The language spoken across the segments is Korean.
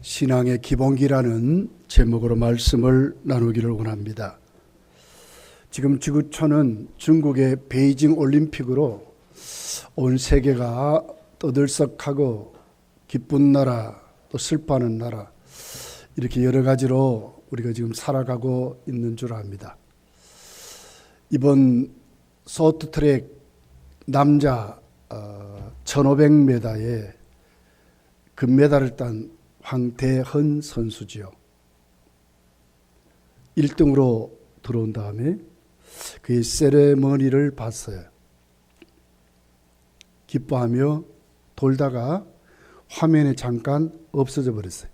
신앙의 기본기라는 제목으로 말씀을 나누기를 원합니다. 지금 지구촌은 중국의 베이징 올림픽으로 온 세계가 떠들썩하고 기쁜 나라, 또 슬퍼하는 나라, 이렇게 여러 가지로 우리가 지금 살아가고 있는 줄 압니다. 이번 쇼트트랙 남자 1500m에 금메달을 딴 황대헌 선수지요. 1등으로 들어온 다음에 그의 세레머니를 봤어요. 기뻐하며 돌다가 화면에 잠깐 없어져 버렸어요.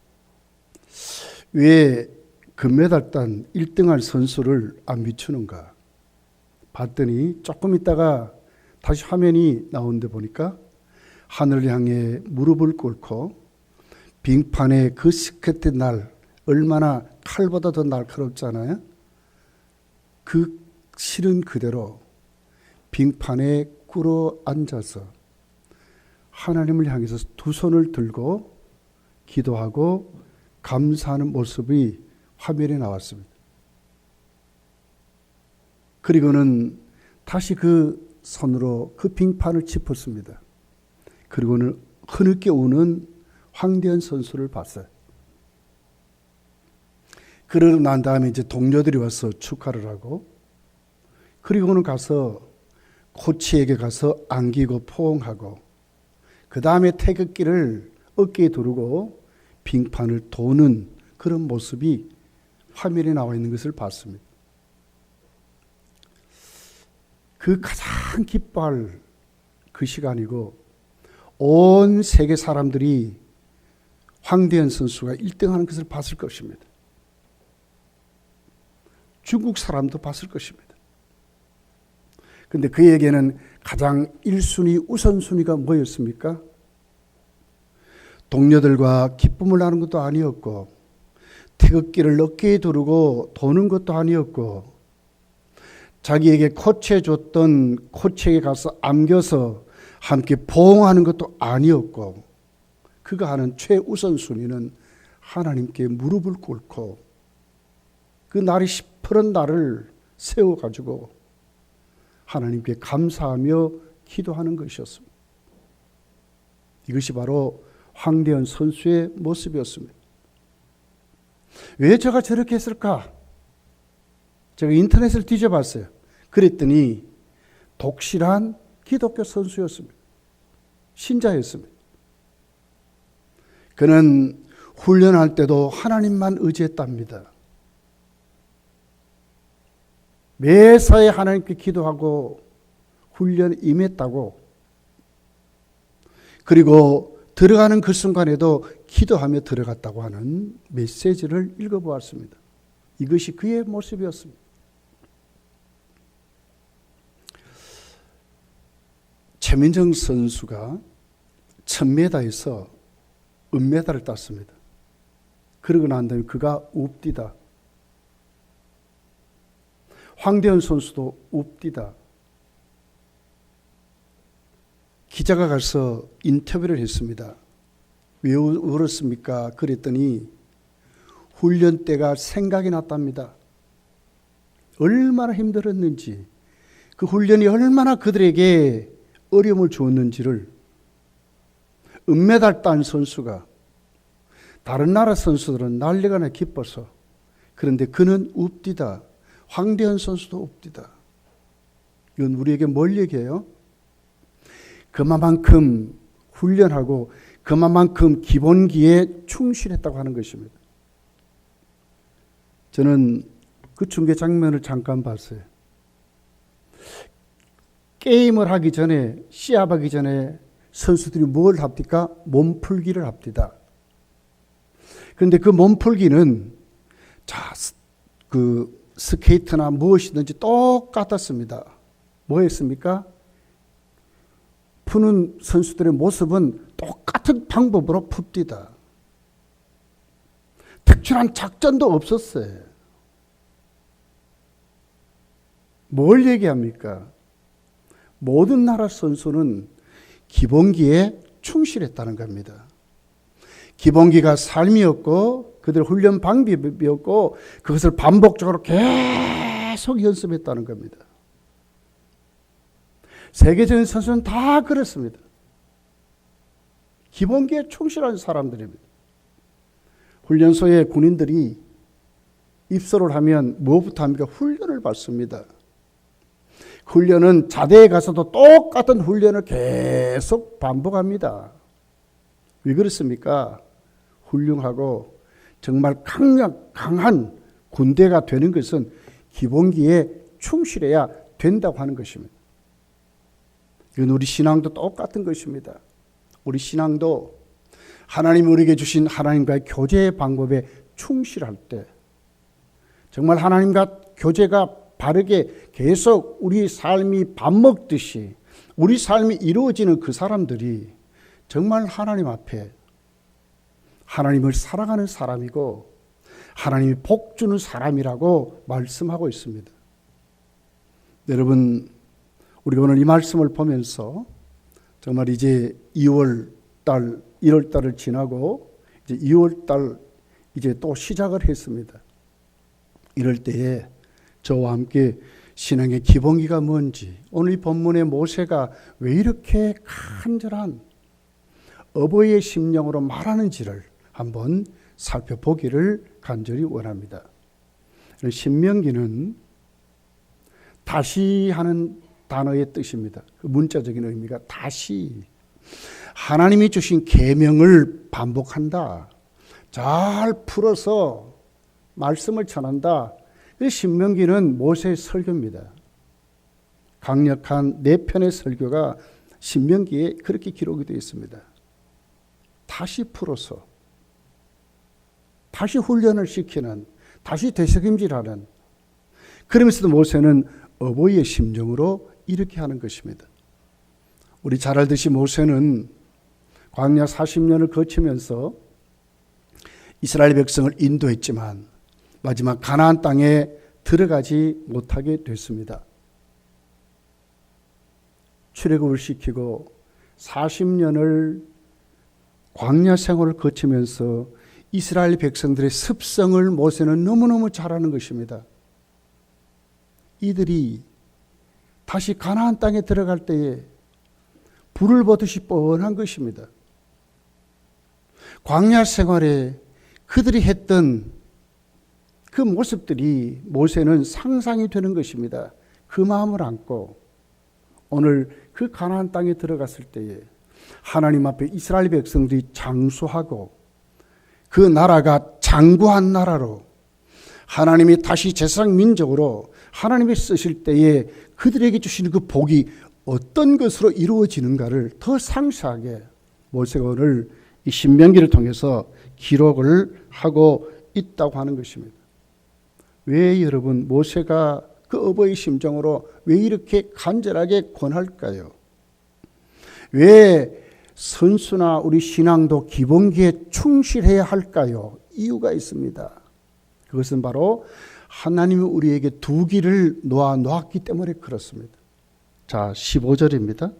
왜 금메달 딴 1등한 선수를 안 비추는가 봤더니 조금 있다가 다시 화면이 나오는데 보니까 하늘을 향해 무릎을 꿇고 빙판의 그 스케트 날, 얼마나 칼보다 더 날카롭잖아요. 그 실은 그대로 빙판에 꿇어 앉아서 하나님을 향해서 두 손을 들고 기도하고 감사하는 모습이 화면에 나왔습니다. 그리고는 다시 그 손으로 그 빙판을 짚었습니다. 그리고는 흐느껴 우는 황대헌 선수를 봤어요. 그러고 난 다음에 이제 동료들이 와서 축하를 하고, 그리고는 가서 코치에게 가서 안기고 포옹하고, 그 다음에 태극기를 어깨에 두르고 빙판을 도는 그런 모습이 화면에 나와 있는 것을 봤습니다. 그 가장 기뻐할 그 시간이고, 온 세계 사람들이 황대헌 선수가 1등하는 것을 봤을 것입니다. 중국 사람도 봤을 것입니다. 그런데 그에게는 가장 1순위, 우선순위가 뭐였습니까? 동료들과 기쁨을 나누는 것도 아니었고, 태극기를 어깨에 두르고 도는 것도 아니었고, 자기에게 코치해줬던 코치에게 가서 안겨서 함께 포옹하는 것도 아니었고, 그가 하는 최우선순위는 하나님께 무릎을 꿇고 그 날이 시퍼런 날을 세워가지고 하나님께 감사하며 기도하는 것이었습니다. 이것이 바로 황대헌 선수의 모습이었습니다. 왜 제가 저렇게 했을까? 제가 인터넷을 뒤져봤어요. 그랬더니 독실한 기독교 선수였습니다. 신자였습니다. 그는 훈련할 때도 하나님만 의지했답니다. 매사에 하나님께 기도하고 훈련에 임했다고, 그리고 들어가는 그 순간에도 기도하며 들어갔다고 하는 메시지를 읽어보았습니다. 이것이 그의 모습이었습니다. 최민정 선수가 1000m에서 은메달을 땄습니다. 그러고 난 다음에 그가 웁디다. 황대헌 선수도 웁디다. 기자가 가서 인터뷰를 했습니다. 왜 울었습니까? 그랬더니 훈련 때가 생각이 났답니다. 얼마나 힘들었는지, 그 훈련이 얼마나 그들에게 어려움을 주었는지를. 은메달 딴 선수가, 다른 나라 선수들은 난리가 나 기뻐서, 그런데 그는 웁디다. 황대헌 선수도 웁디다. 이건 우리에게 뭘 얘기해요? 그만큼 훈련하고 그만큼 기본기에 충실했다고 하는 것입니다. 저는 그 중계 장면을 잠깐 봤어요. 게임을 하기 전에, 시합하기 전에 선수들이 뭘 합니까? 몸풀기를 합니다. 그런데 그 몸풀기는 그 스케이트나 무엇이든지 똑같았습니다. 뭐였습니까? 푸는 선수들의 모습은 똑같은 방법으로 풉디다. 특출한 작전도 없었어요. 뭘 얘기합니까? 모든 나라 선수는 기본기에 충실했다는 겁니다. 기본기가 삶이었고 그들 훈련 방법이었고 그것을 반복적으로 계속 연습했다는 겁니다. 세계적인 선수는 다 그렇습니다. 기본기에 충실한 사람들입니다. 훈련소에 군인들이 입소를 하면 무엇부터 합니까? 훈련을 받습니다. 훈련은 자대에 가서도 똑같은 훈련을 계속 반복합니다. 왜 그렇습니까? 훌륭하고 정말 강한 군대가 되는 것은 기본기에 충실해야 된다고 하는 것입니다. 이건 우리 신앙도 똑같은 것입니다. 우리 신앙도 하나님이 우리에게 주신 하나님과의 교제의 방법에 충실할 때 정말 하나님과 교제가 바르게 계속 우리 삶이 밥 먹듯이 우리 삶이 이루어지는 그 사람들이 정말 하나님 앞에 하나님을 사랑하는 사람이고 하나님이 복 주는 사람이라고 말씀하고 있습니다. 여러분, 우리가 오늘 이 말씀을 보면서 정말 이제 2월달, 1월달을 지나고 이제 2월달 이제 또 시작을 했습니다. 이럴 때에 저와 함께 신앙의 기본기가 뭔지, 오늘 이 본문의 모세가 왜 이렇게 간절한 어버이의 심령으로 말하는지를 한번 살펴보기를 간절히 원합니다. 신명기는 다시 하는 단어의 뜻입니다. 그 문자적인 의미가 다시 하나님이 주신 계명을 반복한다. 잘 풀어서 말씀을 전한다. 신명기는 모세의 설교입니다. 강력한 4편의 설교가 신명기에 그렇게 기록이 되어 있습니다. 다시 풀어서 다시 훈련을 시키는, 다시 되새김질하는, 그러면서도 모세는 어버이의 심정으로 이렇게 하는 것입니다. 우리 잘 알듯이 모세는 광야 40년을 거치면서 이스라엘 백성을 인도했지만 마지막 가나안 땅에 들어가지 못하게 됐습니다. 출애굽을 시키고 40년을 광야 생활을 거치면서 이스라엘 백성들의 습성을 모세는 너무너무 잘 아는 것입니다. 이들이 다시 가나안 땅에 들어갈 때에 불을 보듯이 뻔한 것입니다. 광야 생활에 그들이 했던 그 모습들이 모세는 상상이 되는 것입니다. 그 마음을 안고 오늘 그 가나안 땅에 들어갔을 때에 하나님 앞에 이스라엘 백성들이 장수하고 그 나라가 장구한 나라로 하나님이 다시 제사장 민족으로 하나님이 쓰실 때에 그들에게 주시는 그 복이 어떤 것으로 이루어지는가를 더 상세하게 모세가 오늘 이 신명기를 통해서 기록을 하고 있다고 하는 것입니다. 왜 여러분 모세가 그 어버이 심정으로 왜 이렇게 간절하게 권할까요? 왜 선수나 우리 신앙도 기본기에 충실해야 할까요? 이유가 있습니다. 그것은 바로 하나님이 우리에게 두 길을 놓았기 때문에 그렇습니다. 자, 15절입니다.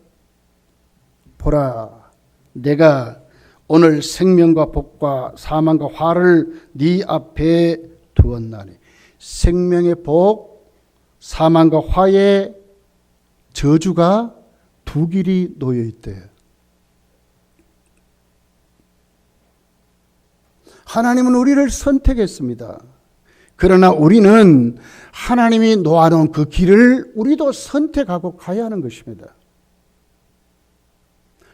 보라, 내가 오늘 생명과 복과 사망과 화를 네 앞에 두었나니. 생명의 복, 사망과 화의 저주가 두 길이 놓여 있대요. 하나님은 우리를 선택했습니다. 그러나 우리는 하나님이 놓아놓은 그 길을 우리도 선택하고 가야 하는 것입니다.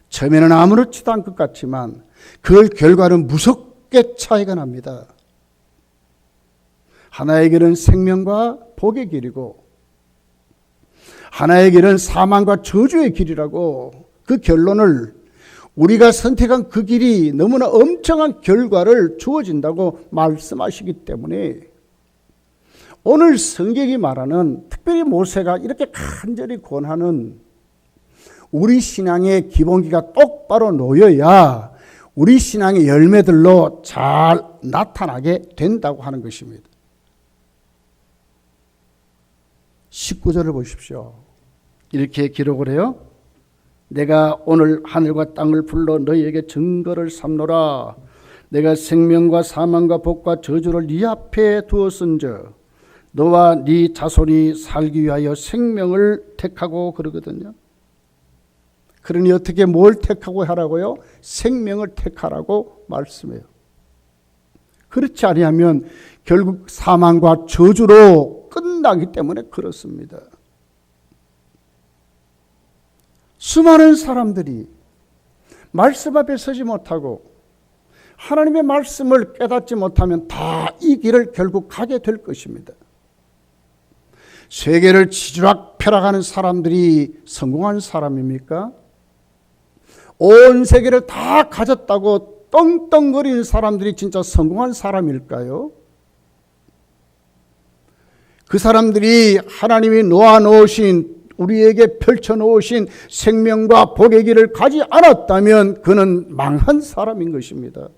처음에는 아무렇지도 않을 것 같지만 그 결과는 무섭게 차이가 납니다. 하나의 길은 생명과 복의 길이고 하나의 길은 사망과 저주의 길이라고, 그 결론을 우리가 선택한 그 길이 너무나 엄청난 결과를 주어진다고 말씀하시기 때문에 오늘 성경이 말하는, 특별히 모세가 이렇게 간절히 권하는 우리 신앙의 기본기가 똑바로 놓여야 우리 신앙의 열매들로 잘 나타나게 된다고 하는 것입니다. 19절을 보십시오. 이렇게 기록을 해요. 내가 오늘 하늘과 땅을 불러 너희에게 증거를 삼노라. 내가 생명과 사망과 복과 저주를 네 앞에 두었은즉 너와 네 자손이 살기 위하여 생명을 택하고 그러거든요. 그러니 어떻게 뭘 택하고 하라고요? 생명을 택하라고 말씀해요. 그렇지 아니하면 결국 사망과 저주로 끝나기 때문에 그렇습니다. 수많은 사람들이 말씀 앞에 서지 못하고 하나님의 말씀을 깨닫지 못하면 다 이 길을 결국 가게 될 것입니다. 세계를 지지락펴락하는 사람들이 성공한 사람입니까? 온 세계를 다 가졌다고 떵떵거리는 사람들이 진짜 성공한 사람일까요? 그 사람들이 하나님이 놓아놓으신 우리에게 펼쳐놓으신 생명과 복의 길을 가지 않았다면 그는 망한 사람인 것입니다.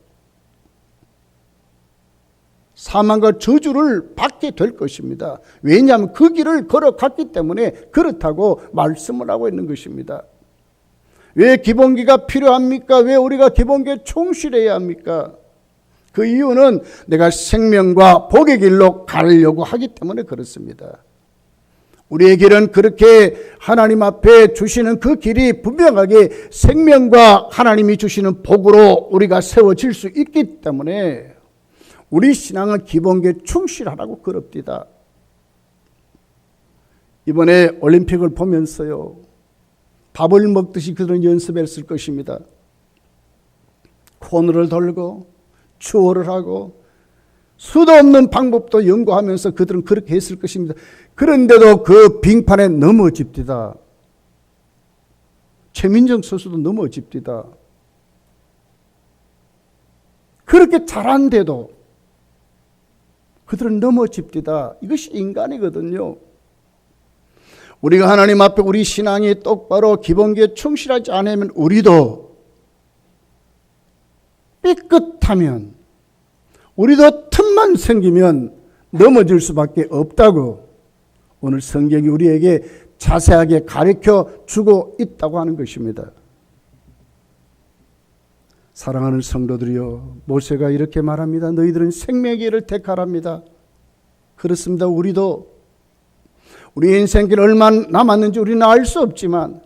사망과 저주를 받게 될 것입니다. 왜냐하면 그 길을 걸어갔기 때문에 그렇다고 말씀을 하고 있는 것입니다. 왜 기본기가 필요합니까? 왜 우리가 기본기에 충실해야 합니까? 그 이유는 내가 생명과 복의 길로 가려고 하기 때문에 그렇습니다. 우리의 길은 그렇게 하나님 앞에 주시는 그 길이 분명하게 생명과 하나님이 주시는 복으로 우리가 세워질 수 있기 때문에 우리 신앙은 기본기에 충실하라고 그럽디다. 이번에 올림픽을 보면서요, 밥을 먹듯이 그들은 연습했을 것입니다. 코너를 돌고 추월을 하고 수도 없는 방법도 연구하면서 그들은 그렇게 했을 것입니다. 그런데도 그 빙판에 넘어집디다. 최민정 선수도 넘어집디다. 그렇게 잘한데도 그들은 넘어집디다. 이것이 인간이거든요. 우리가 하나님 앞에 우리 신앙이 똑바로 기본기에 충실하지 않으면 우리도 삐끗하면, 우리도 틈만 생기면 넘어질 수밖에 없다고 오늘 성경이 우리에게 자세하게 가르쳐 주고 있다고 하는 것입니다. 사랑하는 성도들이여, 모세가 이렇게 말합니다. 너희들은 생명의 길을 택하랍니다. 그렇습니다. 우리도 우리 인생길 얼마 남았는지 우리는 알 수 없지만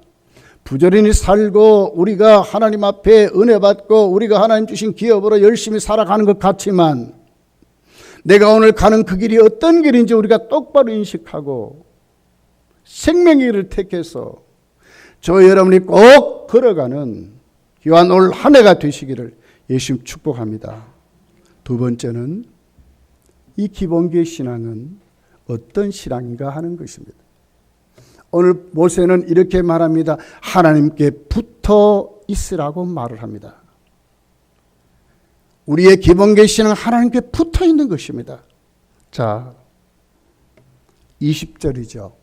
부지런히 살고 우리가 하나님 앞에 은혜 받고 우리가 하나님 주신 기업으로 열심히 살아가는 것 같지만 내가 오늘 가는 그 길이 어떤 길인지 우리가 똑바로 인식하고 생명의 길을 택해서 저 여러분이 꼭 걸어가는 귀한 올 한 해가 되시기를 예수님 축복합니다. 두 번째는 이 기본기의 신앙은 어떤 신앙인가 하는 것입니다. 오늘 모세는 이렇게 말합니다. 하나님께 붙어 있으라고 말을 합니다. 우리의 기본기의 신앙은 하나님께 붙어 있는 것입니다. 자, 20절이죠.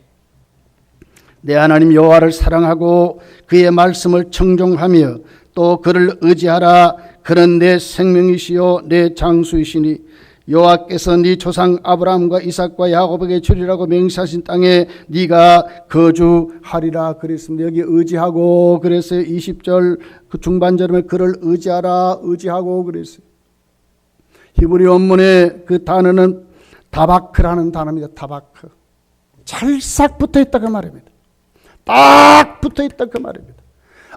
내 하나님 여호와를 사랑하고 그의 말씀을 청종하며 또 그를 의지하라. 그는 내 생명이시요 내 장수이시니 여호와께서 네 조상 아브라함과 이삭과 야곱에게 주리라고 맹세하신 땅에 네가 거주하리라 그랬습니다. 여기 의지하고 그랬어요. 20절 그 중반절에 그를 의지하라, 의지하고 그랬어요. 히브리 원문의 그 단어는 다바크라는 단어입니다. 다바크. 찰싹 붙어있다 그 말입니다. 딱 붙어있다 그 말입니다.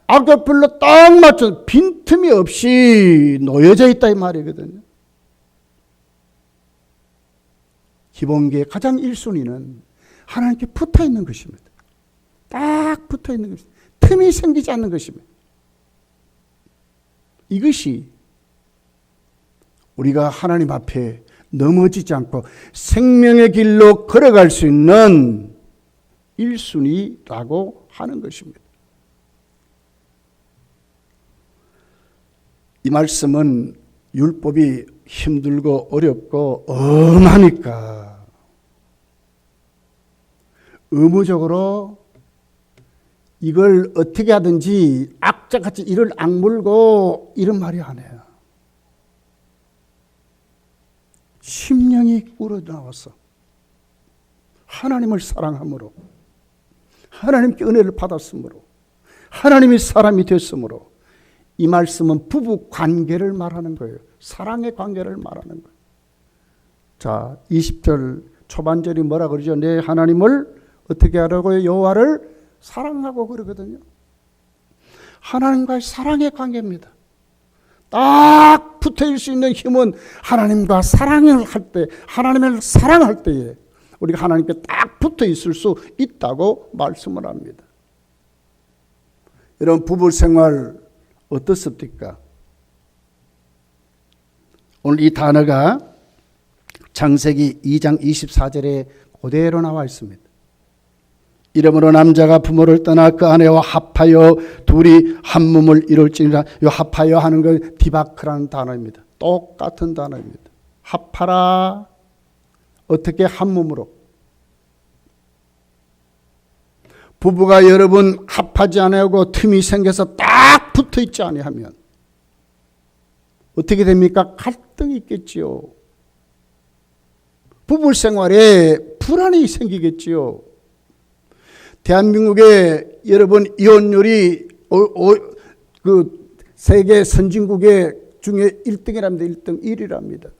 악교불로 딱 맞춰 빈틈이 없이 놓여져 있다 이 말이거든요. 기본기의 가장 1순위는 하나님께 붙어 있는 것입니다. 딱 붙어 있는 것입니다. 틈이 생기지 않는 것입니다. 이것이 우리가 하나님 앞에 넘어지지 않고 생명의 길로 걸어갈 수 있는 1순위라고 하는 것입니다. 이 말씀은 율법이 힘들고 어렵고 엄하니까 의무적으로 이걸 어떻게 하든지 악자같이 이를 악물고 이런 말이 아니에요. 심령이 우러나와서 하나님을 사랑함으로 하나님께 은혜를 받았으므로 하나님이 사람이 됐으므로 이 말씀은 부부 관계를 말하는 거예요. 사랑의 관계를 말하는 거예요. 자, 20절 초반절이 뭐라 그러죠? 내 하나님을 어떻게 하라고요? 여호와를 사랑하고 그러거든요. 하나님과의 사랑의 관계입니다. 딱 붙어있을 수 있는 힘은 하나님과 사랑을 할 때, 하나님을 사랑할 때에 우리가 하나님께 딱 붙어 있을 수 있다고 말씀을 합니다. 이런 부부 생활 어떻습니까? 오늘 이 단어가 창세기 2장 24절에 그대로 나와 있습니다. 이러므로 남자가 부모를 떠나 그 아내와 합하여 둘이 한 몸을 이룰지니라. 이 합하여 하는 건 디바크라는 단어입니다. 똑같은 단어입니다. 합하라. 어떻게 한 몸으로? 부부가 여러분 합하지 아니하고 틈이 생겨서 딱 붙어 있지 아니하면 어떻게 됩니까? 갈등이 있겠지요. 부부 생활에 불안이 생기겠지요. 대한민국의 여러분 이혼율이 그 세계 선진국의 중에 1등이랍니다. 1등 1위랍니다.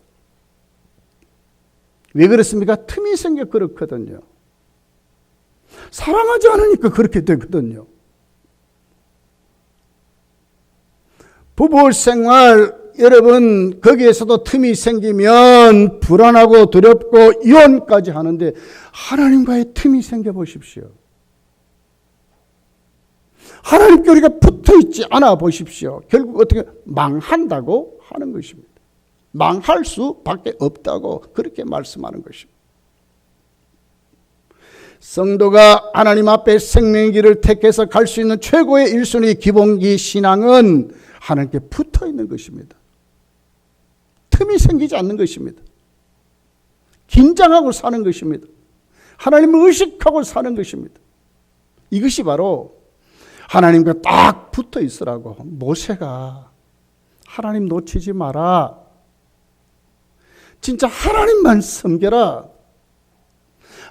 왜 그렇습니까? 틈이 생겨 그렇거든요. 사랑하지 않으니까 그렇게 되거든요. 부부 생활 여러분 거기에서도 틈이 생기면 불안하고 두렵고 이혼까지 하는데 하나님과의 틈이 생겨 보십시오. 하나님께 우리가 붙어있지 않아 보십시오. 결국 어떻게 망한다고 하는 것입니다. 망할 수밖에 없다고 그렇게 말씀하는 것입니다. 성도가 하나님 앞에 생명의 길을 택해서 갈 수 있는 최고의 1순위 기본기 신앙은 하나님께 붙어있는 것입니다. 틈이 생기지 않는 것입니다. 긴장하고 사는 것입니다. 하나님을 의식하고 사는 것입니다. 이것이 바로 하나님과 딱 붙어 있으라고 모세가 하나님 놓치지 마라. 진짜 하나님만 섬겨라.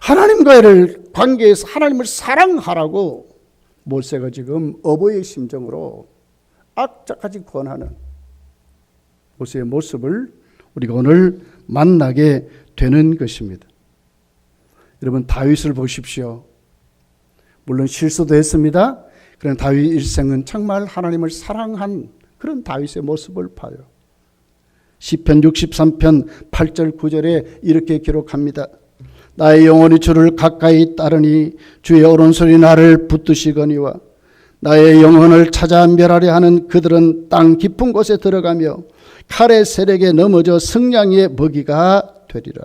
하나님과의 관계에서 하나님을 사랑하라고 모세가 지금 어버이의 심정으로 악착같이 권하는 모세의 모습을 우리가 오늘 만나게 되는 것입니다. 여러분 다윗을 보십시오. 물론 실수도 했습니다. 그런 다윗 일생은 정말 하나님을 사랑한 그런 다윗의 모습을 봐요. 시편 63편 8절 9절에 이렇게 기록합니다. 나의 영혼이 주를 가까이 따르니 주의 오른손이 나를 붙드시거니와 나의 영혼을 찾아 멸하려 하는 그들은 땅 깊은 곳에 들어가며 칼의 세력에 넘어져 승냥이의 먹이가 되리라.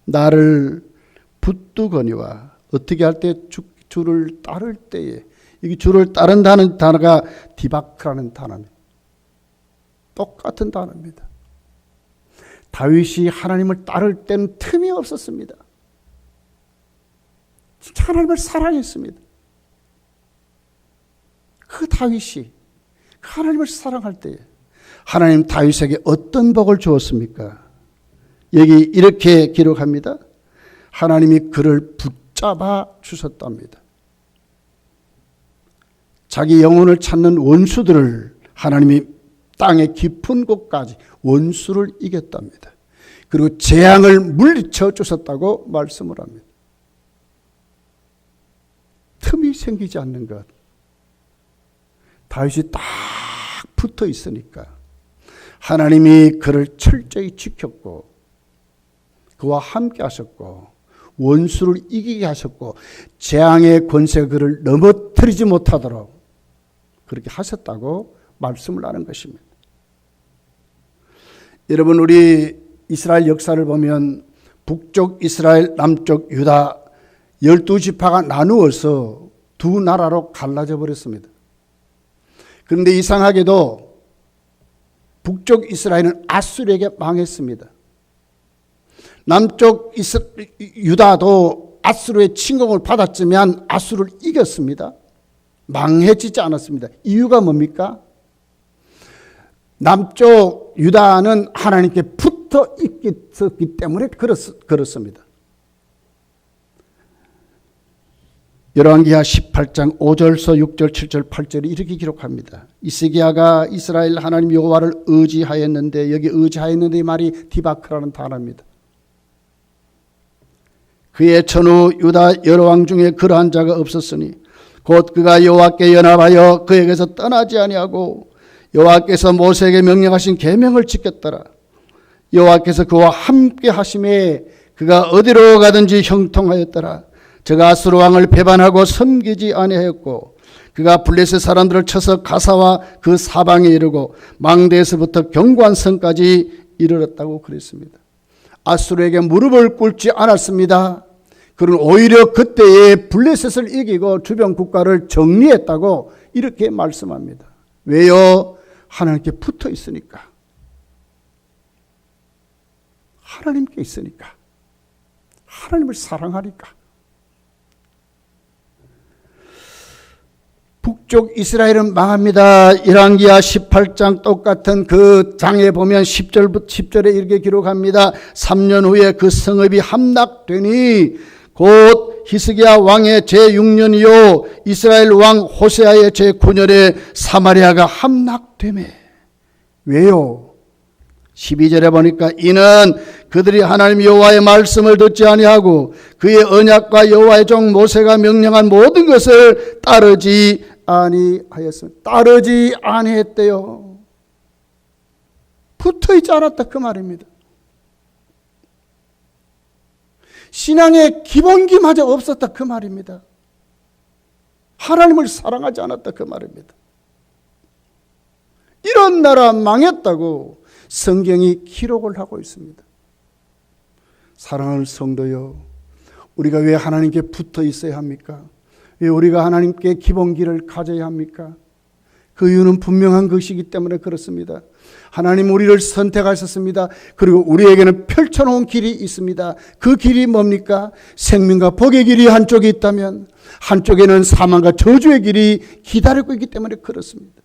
나를 붙드거니와 어떻게 할 때 주를 따를 때에 이게 주를 따른다는 단어가 디바크라는 단어입니다. 똑같은 단어입니다. 다윗이 하나님을 따를 때는 틈이 없었습니다. 진짜 하나님을 사랑했습니다. 그 다윗이 하나님을 사랑할 때에 하나님 다윗에게 어떤 복을 주었습니까? 여기 이렇게 기록합니다. 하나님이 그를 붙잡아 주셨답니다. 자기 영혼을 찾는 원수들을 하나님이 땅의 깊은 곳까지 원수를 이겼답니다. 그리고 재앙을 물리쳐 주셨다고 말씀을 합니다. 틈이 생기지 않는 것. 다윗이 딱 붙어 있으니까 하나님이 그를 철저히 지켰고 그와 함께 하셨고 원수를 이기게 하셨고 재앙의 권세가 그를 넘어뜨리지 못하도록 그렇게 하셨다고 말씀을 하는 것입니다. 여러분 우리 이스라엘 역사를 보면 북쪽 이스라엘, 남쪽 유다 12지파가 나누어서 두 나라로 갈라져 버렸습니다. 그런데 이상하게도 북쪽 이스라엘은 아수르에게 망했습니다. 남쪽 유다도 아수르의 침공을 받았지만 아수르를 이겼습니다. 망해지지 않았습니다. 이유가 뭡니까? 남쪽 유다는 하나님께 붙어 있기 때문에 그렇습니다. 열왕기하 18장 5절서 6절 7절 8절이 이렇게 기록합니다. 이스기야가 이스라엘 하나님 여호와를 의지하였는데, 여기 의지하였는데 이 말이 디바크라는 단어입니다. 그의 전후 유다 여러 왕 중에 그러한 자가 없었으니 곧 그가 여호와께 연합하여 그에게서 떠나지 아니하고 여호와께서 모세에게 명령하신 계명을 지켰더라. 여호와께서 그와 함께 하심에 그가 어디로 가든지 형통하였더라. 저가 아수르 왕을 배반하고 섬기지 아니하였고 그가 블레셋 사람들을 쳐서 가사와 그 사방에 이르고 망대에서부터 견고한 성까지 이르렀다고 그랬습니다. 아수르에게 무릎을 꿇지 않았습니다. 그는 오히려 그때에 블레셋을 이기고 주변 국가를 정리했다고 이렇게 말씀합니다. 왜요? 하나님께 붙어 있으니까. 하나님께 있으니까. 하나님을 사랑하니까. 북쪽 이스라엘은 망합니다. 열왕기하 18장 똑같은 그 장에 보면 10절에 이렇게 기록합니다. 3년 후에 그 성읍이 함락되니 곧 히스기야 왕의 제6년이요 이스라엘 왕 호세아의 제9년에 사마리아가 함락되매. 왜요? 12절에 보니까 이는 그들이 하나님 여호와의 말씀을 듣지 아니하고 그의 언약과 여호와의 종 모세가 명령한 모든 것을 따르지 아니하였습니다. 따르지 아니했대요. 붙어있지 않았다 그 말입니다. 신앙의 기본기마저 없었다 그 말입니다. 하나님을 사랑하지 않았다 그 말입니다. 이런 나라 망했다고 성경이 기록을 하고 있습니다. 사랑하는 성도요, 우리가 왜 하나님께 붙어 있어야 합니까? 왜 우리가 하나님께 기본기를 가져야 합니까? 그 이유는 분명한 것이기 때문에 그렇습니다. 하나님 우리를 선택하셨습니다. 그리고 우리에게는 펼쳐놓은 길이 있습니다. 그 길이 뭡니까? 생명과 복의 길이 한쪽에 있다면 한쪽에는 사망과 저주의 길이 기다리고 있기 때문에 그렇습니다.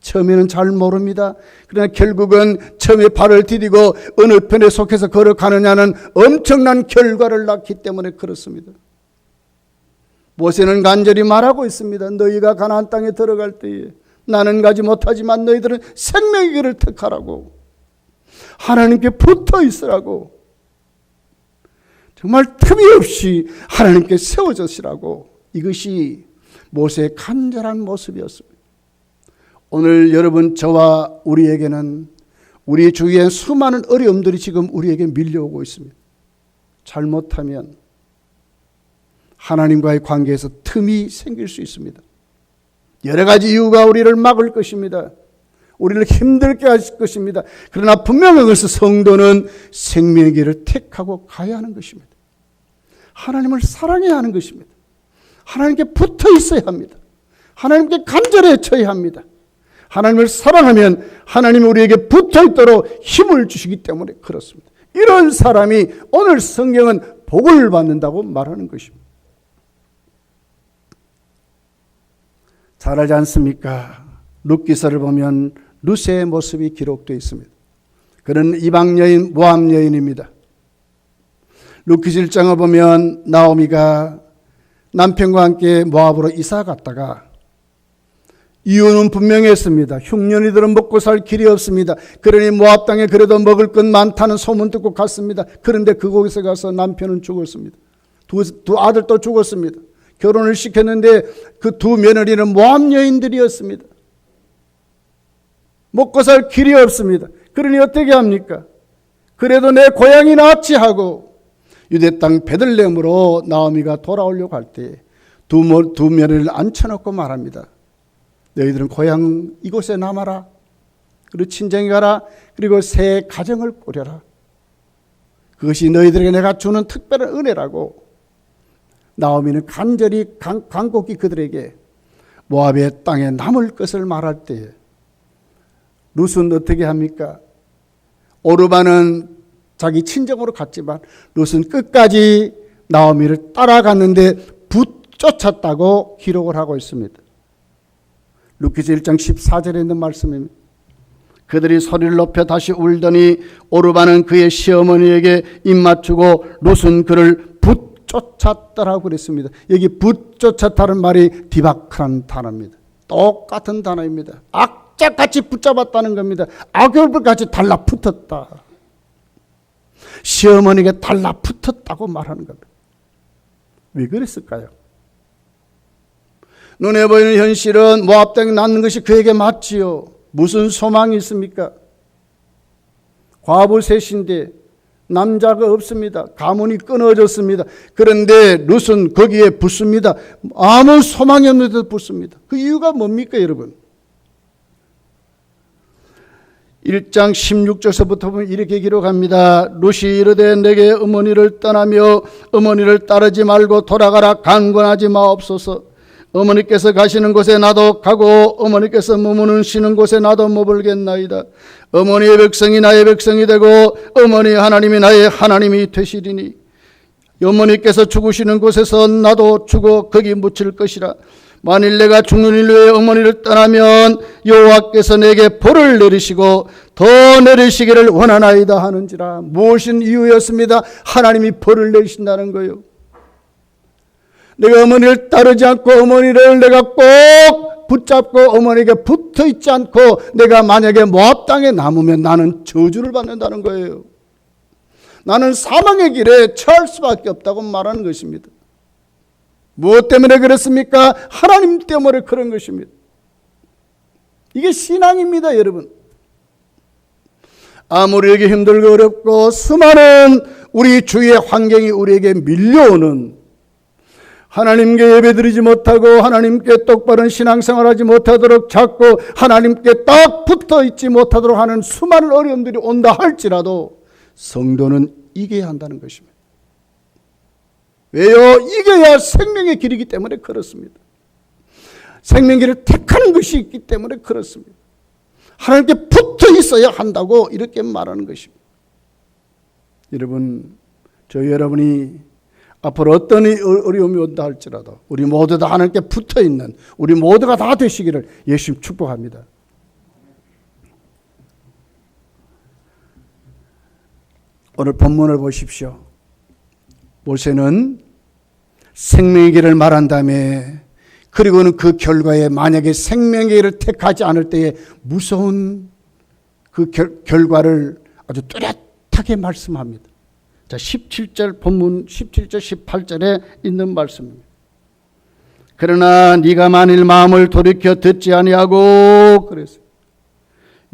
처음에는 잘 모릅니다. 그러나 결국은 처음에 발을 디디고 어느 편에 속해서 걸어가느냐는 엄청난 결과를 낳기 때문에 그렇습니다. 모세는 간절히 말하고 있습니다. 너희가 가나안 땅에 들어갈 때에 나는 가지 못하지만 너희들은 생명의 길을 택하라고, 하나님께 붙어 있으라고, 정말 틈이 없이 하나님께 세워졌으라고. 이것이 모세의 간절한 모습이었습니다. 오늘 여러분 저와 우리에게는 우리 주위에 수많은 어려움들이 지금 우리에게 밀려오고 있습니다. 잘못하면 하나님과의 관계에서 틈이 생길 수 있습니다. 여러 가지 이유가 우리를 막을 것입니다. 우리를 힘들게 할 것입니다. 그러나 분명한 것은 성도는 생명의 길을 택하고 가야 하는 것입니다. 하나님을 사랑해야 하는 것입니다. 하나님께 붙어 있어야 합니다. 하나님께 간절히 쳐야 합니다. 하나님을 사랑하면 하나님이 우리에게 붙어 있도록 힘을 주시기 때문에 그렇습니다. 이런 사람이 오늘 성경은 복을 받는다고 말하는 것입니다. 잘 알지 않습니까? 룻기서를 보면 룻의 모습이 기록되어 있습니다. 그는 이방 여인, 모압 여인입니다. 룻기서 1장을 보면 나오미가 남편과 함께 모압으로 이사 갔다가 이유는 분명했습니다. 흉년이들은 먹고 살 길이 없습니다. 그러니 모압 땅에 그래도 먹을 것 많다는 소문 듣고 갔습니다. 그런데 그곳에 가서 남편은 죽었습니다. 두 아들도 죽었습니다. 결혼을 시켰는데 그 두 며느리는 모압 여인들이었습니다. 먹고 살 길이 없습니다. 그러니 어떻게 합니까? 그래도 내 고향이 낫지 하고 유대 땅 베들레헴으로 나오미가 돌아오려고 할 때 두 며느리를 앉혀놓고 말합니다. 너희들은 고향 이곳에 남아라. 그리고 친정에 가라. 그리고 새 가정을 꾸려라. 그것이 너희들에게 내가 주는 특별한 은혜라고. 나오미는 간절히 간곡히 그들에게 모압의 땅에 남을 것을 말할 때 룻은 어떻게 합니까? 오르바는 자기 친정으로 갔지만 룻은 끝까지 나오미를 따라갔는데 붙쫓았다고 기록을 하고 있습니다. 룻기서 1장 14절에 있는 말씀입니다. 그들이 소리를 높여 다시 울더니 오르바는 그의 시어머니에게 입맞추고 룻은 그를 쫓았더라고 그랬습니다. 여기 붙쫓았다는 말이 디바크라는 단어입니다. 똑같은 단어입니다. 악착같이 붙잡았다는 겁니다. 악열불같이 달라붙었다. 시어머니가 달라붙었다고 말하는 겁니다. 왜 그랬을까요? 눈에 보이는 현실은 모압 땅에 낳는 것이 그에게 맞지요. 무슨 소망이 있습니까? 과부 셋인데 남자가 없습니다. 가문이 끊어졌습니다. 그런데 룻은 거기에 붙습니다. 아무 소망이 없는데도 붙습니다. 그 이유가 뭡니까, 여러분? 1장 16절서부터 보면 이렇게 기록합니다. 룻이 이르되 내게 어머니를 떠나며 어머니를 따르지 말고 돌아가라. 강권하지 마옵소서. 어머니께서 가시는 곳에 나도 가고 어머니께서 머무는 곳에 나도 머물겠나이다. 어머니의 백성이 나의 백성이 되고 어머니 하나님이 나의 하나님이 되시리니 어머니께서 죽으시는 곳에서 나도 죽어 거기 묻힐 것이라. 만일 내가 죽는 일로에 어머니를 떠나면 여호와께서 내게 벌을 내리시고 더 내리시기를 원하나이다 하는지라. 무엇인 이유였습니다. 하나님이 벌을 내리신다는 거예요. 내가 어머니를 따르지 않고 어머니를 내가 꼭 붙잡고 어머니에게 붙어 있지 않고 내가 만약에 모압 땅에 남으면 나는 저주를 받는다는 거예요. 나는 사망의 길에 처할 수밖에 없다고 말하는 것입니다. 무엇 때문에 그렇습니까? 하나님 때문에 그런 것입니다. 이게 신앙입니다, 여러분. 아무리 우리에게 힘들고 어렵고 수많은 우리 주위의 환경이 우리에게 밀려오는, 하나님께 예배드리지 못하고 하나님께 똑바른 신앙생활하지 못하도록 자꾸 하나님께 딱 붙어 있지 못하도록 하는 수많은 어려움들이 온다 할지라도 성도는 이겨야 한다는 것입니다. 왜요? 이겨야 생명의 길이기 때문에 그렇습니다. 생명의 길을 택하는 것이 있기 때문에 그렇습니다. 하나님께 붙어 있어야 한다고 이렇게 말하는 것입니다. 여러분, 저희 여러분이 앞으로 어떤 어려움이 온다 할지라도 우리 모두 다 하나님께 붙어있는 우리 모두가 다 되시기를 예수님 축복합니다. 오늘 본문을 보십시오. 모세는 생명의 길을 말한 다음에 그리고는 그 결과에 만약에 생명의 길을 택하지 않을 때에 무서운 그 결과를 아주 뚜렷하게 말씀합니다. 자, 17절 본문 17절 18절에 있는 말씀입니다. 그러나 네가 만일 마음을 돌이켜 듣지 아니하고 그랬어요.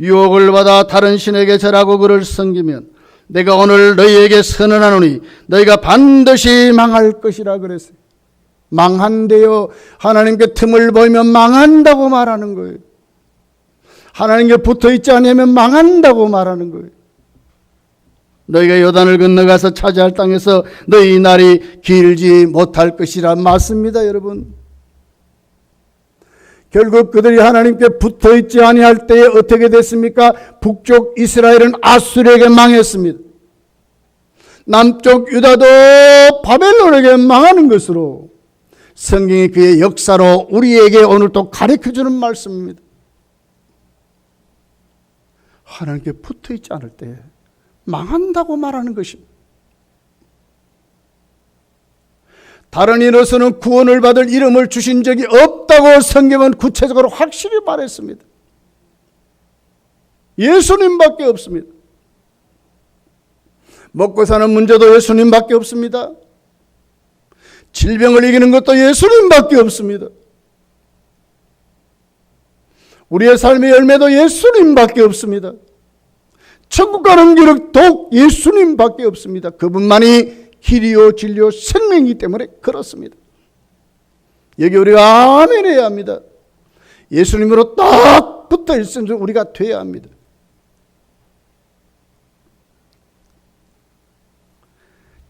유혹을 받아 다른 신에게 절하고 그를 섬기면 내가 오늘 너희에게 선언하노니 너희가 반드시 망할 것이라 그랬어요. 망한대요. 하나님께 틈을 보이면 망한다고 말하는 거예요. 하나님께 붙어있지 않으면 망한다고 말하는 거예요. 너희가 요단을 건너가서 차지할 땅에서 너희 날이 길지 못할 것이라 맞습니다, 여러분. 결국 그들이 하나님께 붙어있지 아니할 때에 어떻게 됐습니까? 북쪽 이스라엘은 아수르에게 망했습니다. 남쪽 유다도 바벨론에게 망하는 것으로 성경이 그의 역사로 우리에게 오늘 또 가르쳐주는 말씀입니다. 하나님께 붙어있지 않을 때에 망한다고 말하는 것입니다. 다른 이로서는 구원을 받을 이름을 주신 적이 없다고 성경은 구체적으로 확실히 말했습니다. 예수님밖에 없습니다. 먹고 사는 문제도 예수님밖에 없습니다. 질병을 이기는 것도 예수님밖에 없습니다. 우리의 삶의 열매도 예수님밖에 없습니다. 천국 가는 길은 독 예수님밖에 없습니다. 그분만이 길이요 진리요 생명이기 때문에 그렇습니다. 여기 우리가 아멘 해야 합니다. 예수님으로 딱 붙어 있으면 우리가 돼야 합니다.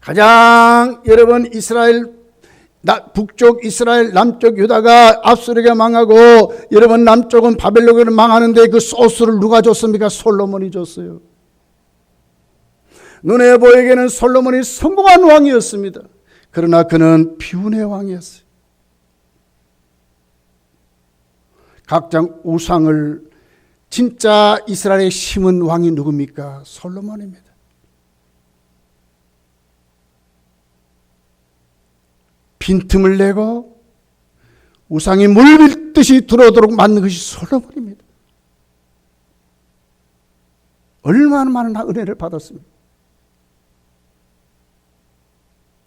가장 여러분 이스라엘 북쪽 이스라엘 남쪽 유다가 압수르게 망하고 여러분 남쪽은 바벨론을 망하는데 그 소스를 누가 줬습니까? 솔로몬이 줬어요. 눈에 보이기에는 솔로몬이 성공한 왕이었습니다. 그러나 그는 비운의 왕이었어요. 각자 우상을 진짜 이스라엘에 심은 왕이 누굽니까? 솔로몬입니다. 빈틈을 내고 우상이 물밀듯이 들어오도록 만든 것이 솔로몬입니다. 얼마나 많은 은혜를 받았습니까?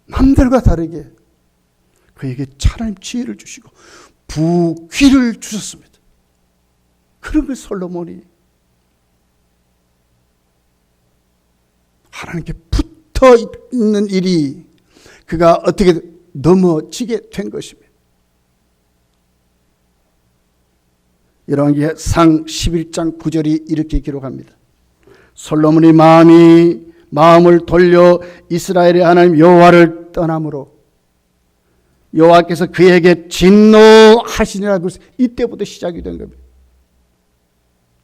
남들과 다르게 그에게 하나님 지혜를 주시고 부귀를 주셨습니다. 그런 그 솔로몬이 하나님께 붙어 있는 일이 그가 어떻게 넘어지게 된 것입니다. 열왕기상 11장 9절이 이렇게 기록합니다. 솔로몬이 마음을 돌려 이스라엘의 하나님 여호와를 떠남으로 여호와께서 그에게 진노하시니라고 이때부터 시작이 된 겁니다.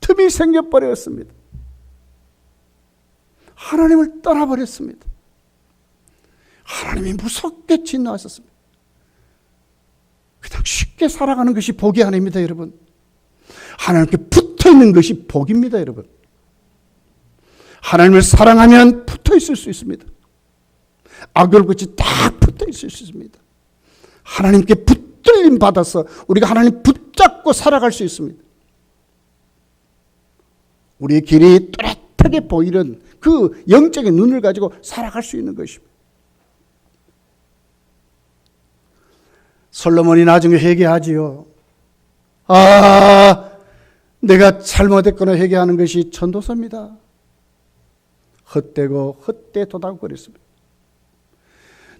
틈이 생겨버렸습니다. 하나님을 떠나버렸습니다. 하나님이 무섭게 진노하셨습니다. 그냥 쉽게 살아가는 것이 복이 아닙니다, 여러분. 하나님께 붙어 있는 것이 복입니다, 여러분. 하나님을 사랑하면 붙어 있을 수 있습니다. 악을같이 딱 붙어 있을 수 있습니다. 하나님께 붙들림 받아서 우리가 하나님 붙잡고 살아갈 수 있습니다. 우리의 길이 뚜렷하게 보이는 그 영적인 눈을 가지고 살아갈 수 있는 것입니다. 솔로몬이 나중에 회개하지요. 내가 잘못했구나 회개하는 것이 전도서입니다. 헛되고 헛되도다고 그랬습니다.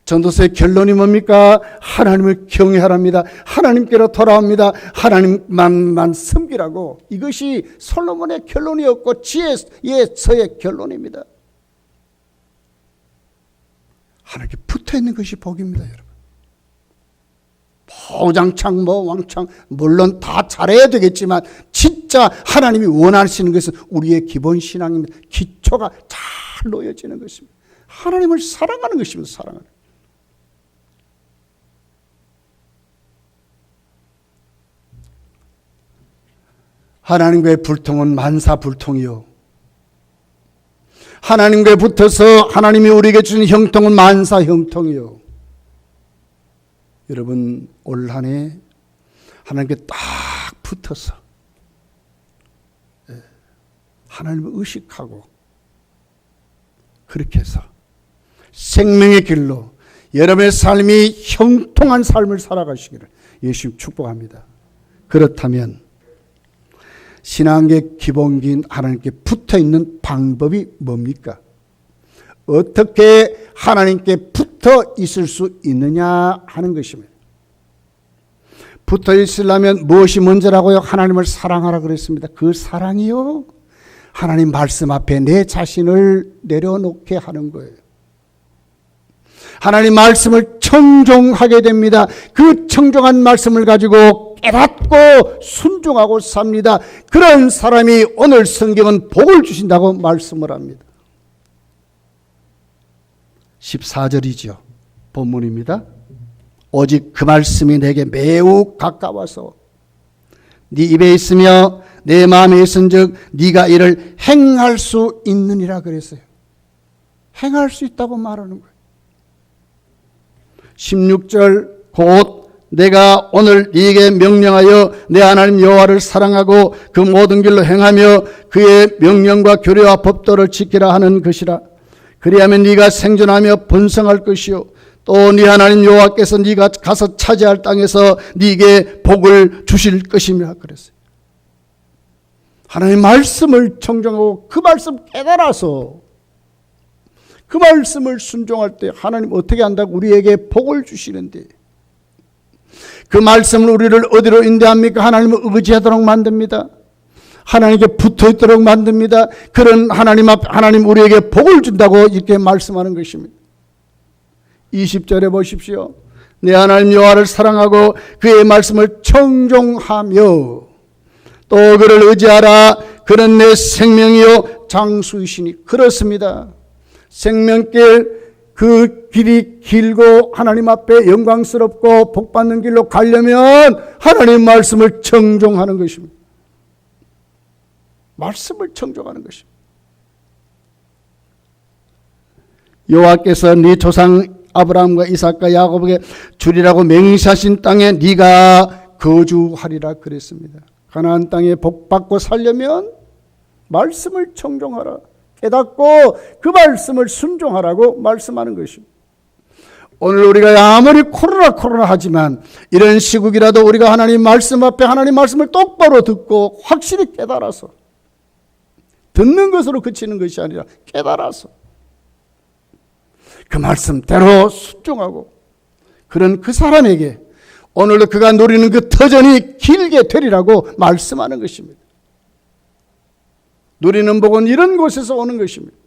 전도서의 결론이 뭡니까? 하나님을 경외하랍니다. 하나님께로 돌아옵니다. 하나님만만 섬기라고. 이것이 솔로몬의 결론이었고 지혜서의 결론입니다. 하나님께 붙어있는 것이 복입니다, 여러분. 보장창 왕창 물론 다 잘해야 되겠지만 진짜 하나님이 원하시는 것은 우리의 기본 신앙입니다. 기초가 잘 놓여지는 것입니다. 하나님을 사랑하는 것입니다. 사랑하는. 하나님과의 불통은 만사불통이요. 하나님과 붙어서 하나님이 우리에게 주신 형통은 만사형통이요. 여러분 올 한 해 하나님께 딱 붙어서 하나님을 의식하고 그렇게 해서 생명의 길로 여러분의 삶이 형통한 삶을 살아가시기를 예수님 축복합니다. 그렇다면 신앙의 기본기인 하나님께 붙어있는 방법이 뭡니까? 어떻게 하나님께 붙어 있을 수 있느냐 하는 것입니다. 붙어 있으려면 무엇이 먼저라고요? 하나님을 사랑하라 그랬습니다. 그 사랑이요, 하나님 말씀 앞에 내 자신을 내려놓게 하는 거예요. 하나님 말씀을 청종하게 됩니다. 그 청종한 말씀을 가지고 깨닫고 순종하고 삽니다. 그런 사람이 오늘 성경은 복을 주신다고 말씀을 합니다. 14절이죠. 본문입니다. 오직 그 말씀이 내게 매우 가까워서 네 입에 있으며 내 마음에 있은즉 네가 이를 행할 수 있느니라 그랬어요. 행할 수 있다고 말하는 거예요. 16절 곧 내가 오늘 네게 명령하여 내 하나님 여호와를 사랑하고 그 모든 길로 행하며 그의 명령과 규례와 법도를 지키라 하는 것이라. 그리하면 네가 생존하며 번성할 것이요 또 네 하나님 여호와께서 네가 가서 차지할 땅에서 네게 복을 주실 것이며 그랬어요. 하나님 말씀을 청정하고 그 말씀 깨달아서 그 말씀을 순종할 때 하나님 어떻게 한다고 우리에게 복을 주시는데, 그 말씀을 우리를 어디로 인도합니까? 하나님을 의지하도록 만듭니다. 하나님께 붙어있도록 만듭니다. 그런 하나님 앞 하나님 우리에게 복을 준다고 이렇게 말씀하는 것입니다. 20절에 보십시오. 내 하나님 여호와를 사랑하고 그의 말씀을 청종하며 또 그를 의지하라. 그는 내 생명이요 장수이시니. 그렇습니다. 생명길, 그 길이 길고 하나님 앞에 영광스럽고 복받는 길로 가려면 하나님 말씀을 청종하는 것입니다. 말씀을 청종하는 것입니다. 여호와께서 네 조상 아브라함과 이삭과 야곱에게 주리라고 맹세하신 땅에 네가 거주하리라 그랬습니다. 가나안 땅에 복받고 살려면 말씀을 청종하라. 깨닫고 그 말씀을 순종하라고 말씀하는 것입니다. 오늘 우리가 아무리 코로나 하지만 이런 시국이라도 우리가 하나님 말씀 앞에 하나님 말씀을 똑바로 듣고 확실히 깨달아서, 듣는 것으로 그치는 것이 아니라 깨달아서 그 말씀대로 순종하고, 그런 그 사람에게 오늘도 그가 누리는 그 터전이 길게 되리라고 말씀하는 것입니다. 누리는 복은 이런 곳에서 오는 것입니다.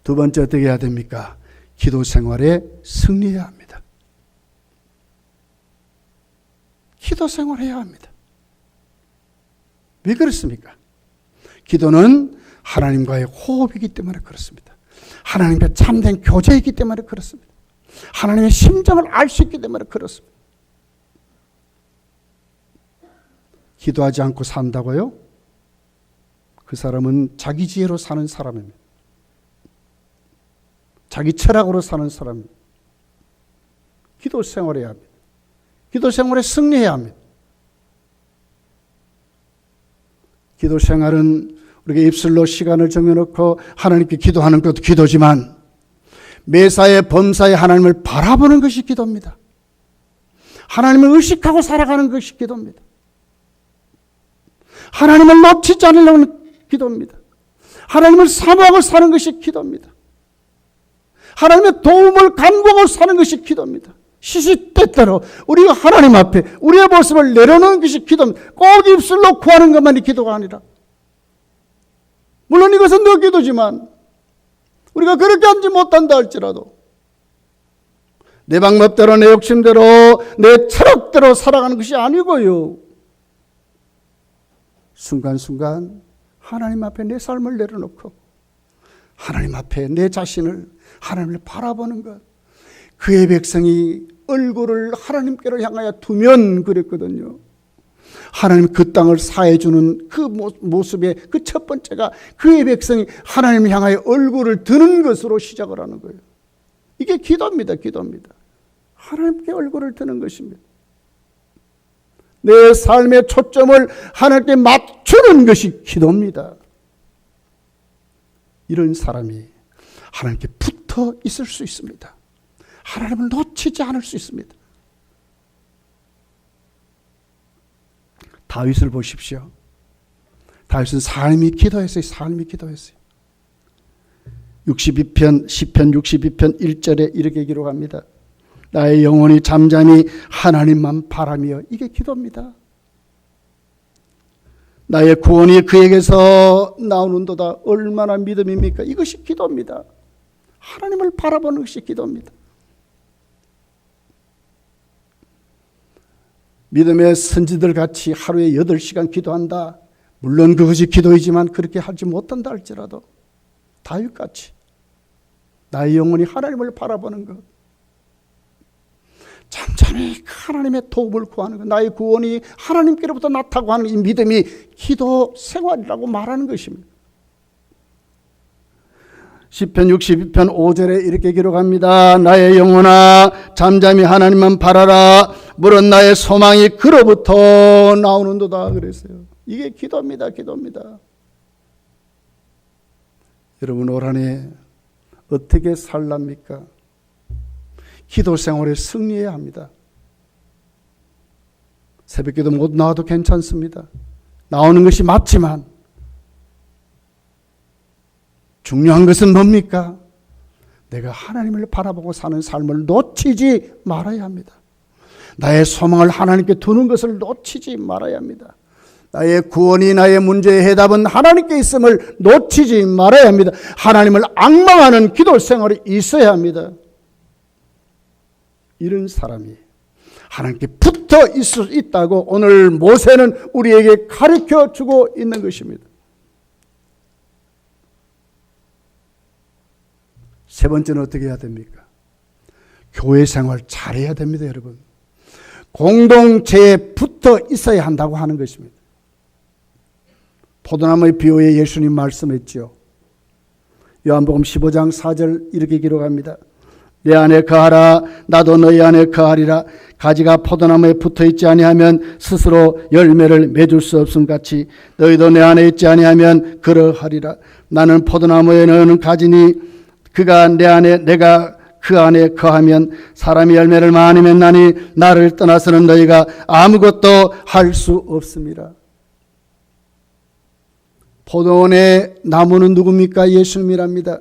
두 번째 어떻게 해야 됩니까? 기도 생활에 승리해야 합니다. 기도 생활해야 합니다. 왜 그렇습니까? 기도는 하나님과의 호흡이기 때문에 그렇습니다. 하나님과 참된 교제이기 때문에 그렇습니다. 하나님의 심정을 알 수 있기 때문에 그렇습니다. 기도하지 않고 산다고요? 그 사람은 자기 지혜로 사는 사람입니다. 자기 철학으로 사는 사람입니다. 기도 생활해야 합니다. 기도 생활에 승리해야 합니다. 기도 생활은 우리가 입술로 시간을 정해놓고 하나님께 기도하는 것도 기도지만 매사에 범사에 하나님을 바라보는 것이 기도입니다. 하나님을 의식하고 살아가는 것이 기도입니다. 하나님을 놓치지 않으려는 기도입니다. 하나님을 사모하고 사는 것이 기도입니다. 하나님의 도움을 간구하고 사는 것이 기도입니다. 시시때때로 우리가 하나님 앞에 우리의 모습을 내려놓는 것이 기도입니다. 꼭 입술로 구하는 것만이 기도가 아니라, 물론 이것은 너 기도지만 우리가 그렇게 하지 못한다 할지라도 내 방법대로, 내 욕심대로, 내 철학대로 살아가는 것이 아니고요, 순간순간 하나님 앞에 내 삶을 내려놓고 하나님 앞에 내 자신을, 하나님을 바라보는 것. 그의 백성이 얼굴을 하나님께로 향하여 두면 그랬거든요. 하나님 그 땅을 사해주는 그 모습의 그 첫 번째가 그의 백성이 하나님을 향하여 얼굴을 드는 것으로 시작을 하는 거예요. 이게 기도입니다. 기도입니다. 하나님께 얼굴을 드는 것입니다. 내 삶의 초점을 하나님께 맞추는 것이 기도입니다. 이런 사람이 하나님께 붙어 있을 수 있습니다. 하나님을 놓치지 않을 수 있습니다. 다윗을 보십시오. 다윗은 삶이 기도했어요. 삶이 기도했어요. 62편, 시편 62편 1절에 이렇게 기록합니다. 나의 영혼이 잠잠히 하나님만 바라며. 이게 기도입니다. 나의 구원이 그에게서 나오는도다. 얼마나 믿음입니까? 이것이 기도입니다. 하나님을 바라보는 것이 기도입니다. 믿음의 선지들 같이 하루에 8시간 기도한다. 물론 그것이 기도이지만 그렇게 하지 못한다 할지라도 다윗같이 나의 영혼이 하나님을 바라보는 것, 잠잠히 하나님의 도움을 구하는 것, 나의 구원이 하나님께로부터 났다고 하는 이 믿음이 기도 생활이라고 말하는 것입니다. 시편 62편 5절에 이렇게 기록합니다. 나의 영혼아 잠잠히 하나님만 바라라. 물은 나의 소망이 그로부터 나오는도다 그랬어요. 이게 기도입니다. 기도입니다. 여러분 올 한 해 어떻게 살랍니까? 기도 생활에 승리해야 합니다. 새벽기도 못 나와도 괜찮습니다. 나오는 것이 맞지만 중요한 것은 뭡니까? 내가 하나님을 바라보고 사는 삶을 놓치지 말아야 합니다. 나의 소망을 하나님께 두는 것을 놓치지 말아야 합니다. 나의 구원이, 나의 문제의 해답은 하나님께 있음을 놓치지 말아야 합니다. 하나님을 앙망하는 기도 생활이 있어야 합니다. 이런 사람이 하나님께 붙어 있을 수 있다고 오늘 모세는 우리에게 가르쳐 주고 있는 것입니다. 세 번째는 어떻게 해야 됩니까? 교회 생활 잘해야 됩니다, 여러분. 공동체에 붙어 있어야 한다고 하는 것입니다. 포도나무의 비유에 예수님 말씀했죠. 요한복음 15장 4절 이렇게 기록합니다. 내 안에 거하라 나도 너희 안에 거하리라. 가지가 포도나무에 붙어있지 아니하면 스스로 열매를 맺을 수 없음 같이 너희도 내 안에 있지 아니하면 그러하리라. 나는 포도나무에 너는 가지니 그가 내 안에 내가 그 안에 거하면 사람이 열매를 많이 맺나니 나를 떠나서는 너희가 아무것도 할 수 없습니다. 포도원의 나무는 누굽니까? 예수님이랍니다.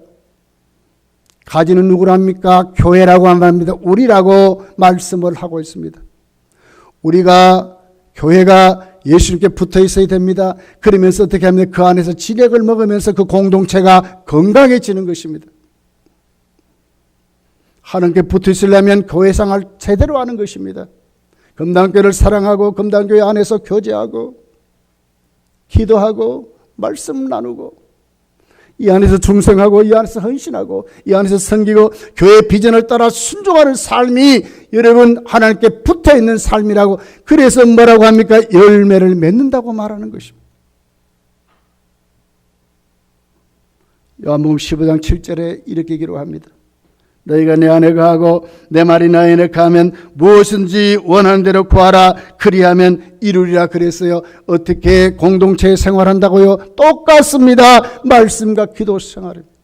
가지는 누구랍니까? 교회라고 합니다. 우리라고 말씀을 하고 있습니다. 우리가 교회가 예수님께 붙어 있어야 됩니다. 그러면서 어떻게 하면 그 안에서 지력을 먹으면서 그 공동체가 건강해지는 것입니다. 하나님께 붙어 있으려면 교회 생활 제대로 하는 것입니다. 금단교회를 사랑하고 금단교회 안에서 교제하고 기도하고 말씀 나누고 이 안에서 충성하고 이 안에서 헌신하고 이 안에서 섬기고 교회 비전을 따라 순종하는 삶이 여러분 하나님께 붙어있는 삶이라고. 그래서 뭐라고 합니까? 열매를 맺는다고 말하는 것입니다. 요한복음 15장 7절에 이렇게 기록합니다. 너희가 내 안에 거하고 내 말이 너희 안에 거하면 무엇인지 원하는 대로 구하라 그리하면 이루리라 그랬어요. 어떻게 공동체에 생활한다고요? 똑같습니다. 말씀과 기도 생활입니다.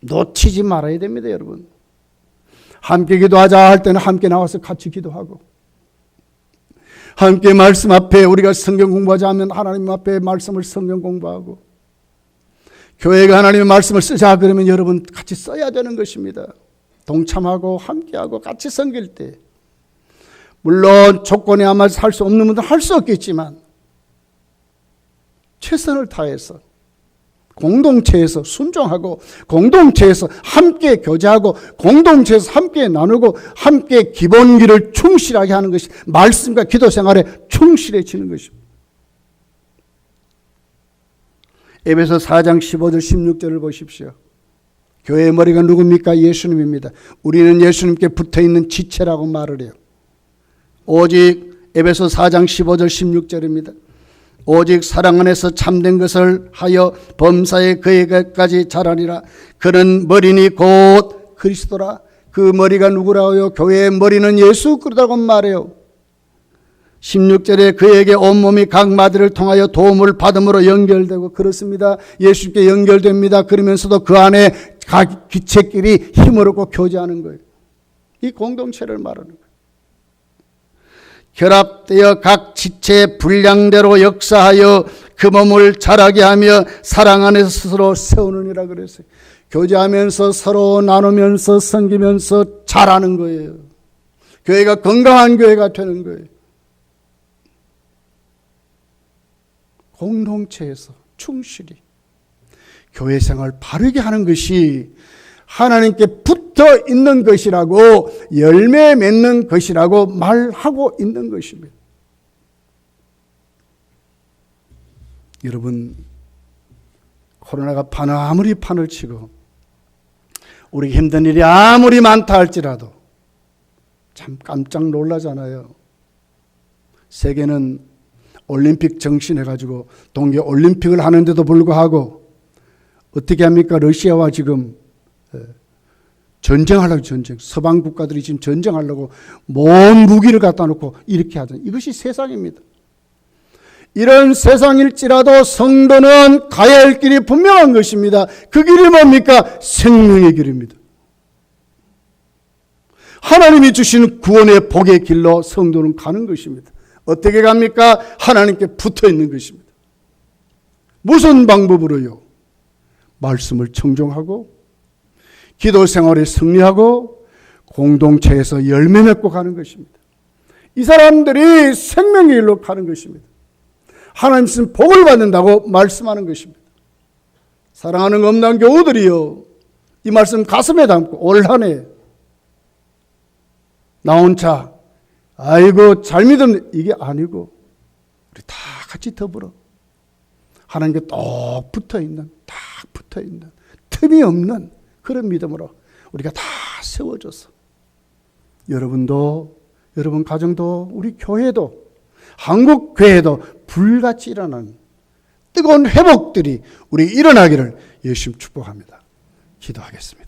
놓치지 말아야 됩니다. 여러분, 함께 기도하자 할 때는 함께 나와서 같이 기도하고, 함께 말씀 앞에 우리가 성경 공부하자 하면 하나님 앞에 말씀을 성경 공부하고, 교회가 하나님의 말씀을 쓰자 그러면 여러분 같이 써야 되는 것입니다. 동참하고 함께하고 같이 섬길 때, 물론 조건에 아마 할 수 없는 분들은 할 수 없겠지만 최선을 다해서 공동체에서 순종하고 공동체에서 함께 교제하고 공동체에서 함께 나누고 함께 기본기를 충실하게 하는 것이 말씀과 기도 생활에 충실해지는 것입니다. 에베소 4장 15절 16절을 보십시오. 교회의 머리가 누굽니까? 예수님입니다. 우리는 예수님께 붙어있는 지체라고 말을 해요. 오직 에베소 4장 15절 16절입니다. 오직 사랑 안에서 참된 것을 하여 범사에 그에게까지 자라니라. 그는 머리니 곧 그리스도라. 그 머리가 누구라고요? 교회의 머리는 예수 그리스도라고 말해요. 16절에 그에게 온몸이 각 마디를 통하여 도움을 받음으로 연결되고, 그렇습니다. 예수님께 연결됩니다. 그러면서도 그 안에 각 기체끼리 힘을 얻고 교제하는 거예요. 이 공동체를 말하는 거예요. 결합되어 각 지체의 분량대로 역사하여 그 몸을 자라게 하며 사랑 안에서 스스로 세우느니라 그랬어요. 교제하면서 서로 나누면서 섬기면서 자라는 거예요. 교회가 건강한 교회가 되는 거예요. 공동체에서 충실히 교회 생활 바르게 하는 것이 하나님께 붙어 있는 것이라고, 열매 맺는 것이라고 말하고 있는 것입니다. 여러분, 코로나가 아무리 판을 치고 우리 힘든 일이 아무리 많다 할지라도 참 깜짝 놀라잖아요. 세계는 올림픽 정신해가지고 동계 올림픽을 하는데도 불구하고 어떻게 합니까? 러시아와 지금 전쟁하려고, 서방 국가들이 지금 전쟁하려고 먼 무기를 갖다 놓고 이렇게 하잖아요. 이것이 세상입니다. 이런 세상일지라도 성도는 가야 할 길이 분명한 것입니다. 그 길이 뭡니까? 생명의 길입니다. 하나님이 주시는 구원의 복의 길로 성도는 가는 것입니다. 어떻게 갑니까? 하나님께 붙어 있는 것입니다. 무슨 방법으로요? 말씀을 청종하고 기도 생활에 승리하고 공동체에서 열매 맺고 가는 것입니다. 이 사람들이 생명의 길로 가는 것입니다. 하나님 쓴 복을 받는다고 말씀하는 것입니다. 사랑하는 검단 교우들이요, 이 말씀 가슴에 담고 올 한 해 나 혼자 아이고 잘 믿음, 이게 아니고 우리 다 같이 더불어 하나님께 똑 붙어있는, 딱 붙어있는, 틈이 없는 그런 믿음으로 우리가 다 세워져서 여러분도, 여러분 가정도, 우리 교회도, 한국 교회도 불같이 일어나는 뜨거운 회복들이 우리 일어나기를 예수님 축복합니다. 기도하겠습니다.